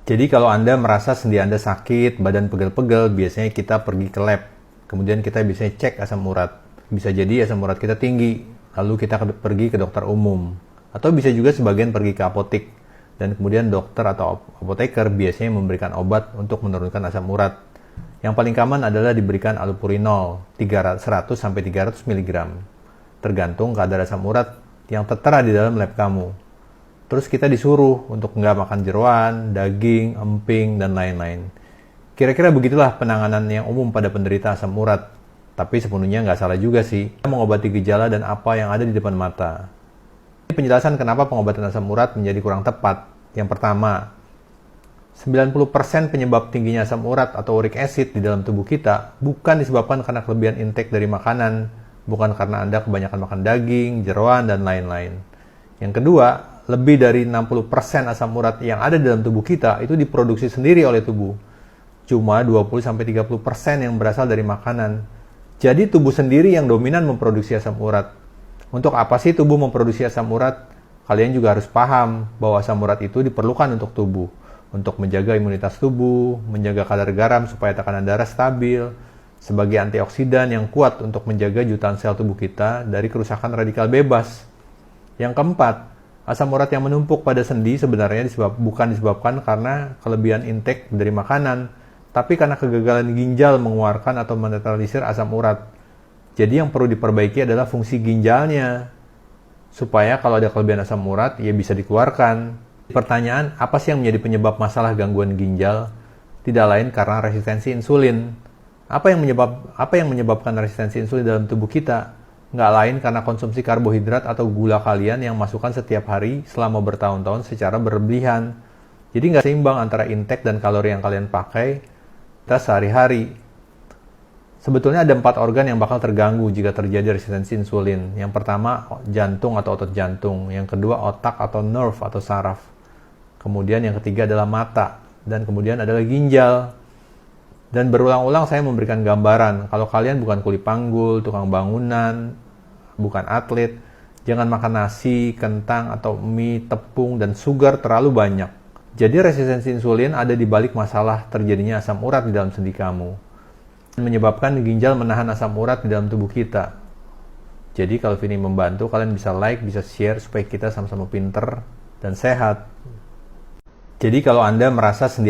Jadi kalau Anda merasa sendi Anda sakit, badan pegel-pegel, biasanya kita pergi ke lab. Kemudian kita bisa cek asam urat. Bisa jadi asam urat kita tinggi, lalu kita pergi ke dokter umum. Atau bisa juga sebagian pergi ke apotek. Dan kemudian dokter atau apoteker biasanya memberikan obat untuk menurunkan asam urat. Yang paling common adalah diberikan allopurinol 100-300 mg. Tergantung kadar asam urat yang tertera di dalam lab kamu. Terus kita disuruh untuk nggak makan jeroan, daging, emping, dan lain-lain. Kira-kira begitulah penanganan yang umum pada penderita asam urat. Tapi sepenuhnya nggak salah juga sih. Kita mengobati gejala dan apa yang ada di depan mata. Ini penjelasan kenapa pengobatan asam urat menjadi kurang tepat. Yang pertama, 90% penyebab tingginya asam urat atau uric acid di dalam tubuh kita bukan disebabkan karena kelebihan intake dari makanan, bukan karena Anda kebanyakan makan daging, jeroan, dan lain-lain. Yang kedua, lebih dari 60% asam urat yang ada di dalam tubuh kita itu diproduksi sendiri oleh tubuh. Cuma 20-30% yang berasal dari makanan. Jadi tubuh sendiri yang dominan memproduksi asam urat. Untuk apa sih tubuh memproduksi asam urat? Kalian juga harus paham bahwa asam urat itu diperlukan untuk tubuh. Untuk menjaga imunitas tubuh, menjaga kadar garam supaya tekanan darah stabil, sebagai antioksidan yang kuat untuk menjaga jutaan sel tubuh kita dari kerusakan radikal bebas. Yang keempat, asam urat yang menumpuk pada sendi sebenarnya bukan disebabkan karena kelebihan intake dari makanan, tapi karena kegagalan ginjal mengeluarkan atau menetralisir asam urat. Jadi yang perlu diperbaiki adalah fungsi ginjalnya, supaya kalau ada kelebihan asam urat, ya bisa dikeluarkan. Pertanyaan, apa sih yang menjadi penyebab masalah gangguan ginjal? Tidak lain karena resistensi insulin. Apa yang menyebabkan resistensi insulin dalam tubuh kita? Nggak lain karena konsumsi karbohidrat atau gula kalian yang masukkan setiap hari selama bertahun-tahun secara berlebihan. Jadi nggak seimbang antara intake dan kalori yang kalian pakai kita sehari-hari. Sebetulnya ada 4 organ yang bakal terganggu jika terjadi resistensi insulin. Yang pertama, jantung atau otot jantung. Yang kedua, otak atau nerve atau saraf. Kemudian yang ketiga adalah mata. Dan kemudian adalah ginjal. Dan berulang-ulang saya memberikan gambaran, kalau kalian bukan kuli panggul, tukang bangunan, bukan atlet, jangan makan nasi, kentang, atau mie, tepung, dan sugar terlalu banyak. Jadi resistensi insulin ada di balik masalah terjadinya asam urat di dalam sendi kamu. Menyebabkan ginjal menahan asam urat di dalam tubuh kita. Jadi kalau ini membantu, kalian bisa like, bisa share, supaya kita sama-sama pinter dan sehat. Jadi kalau Anda merasa sendiri,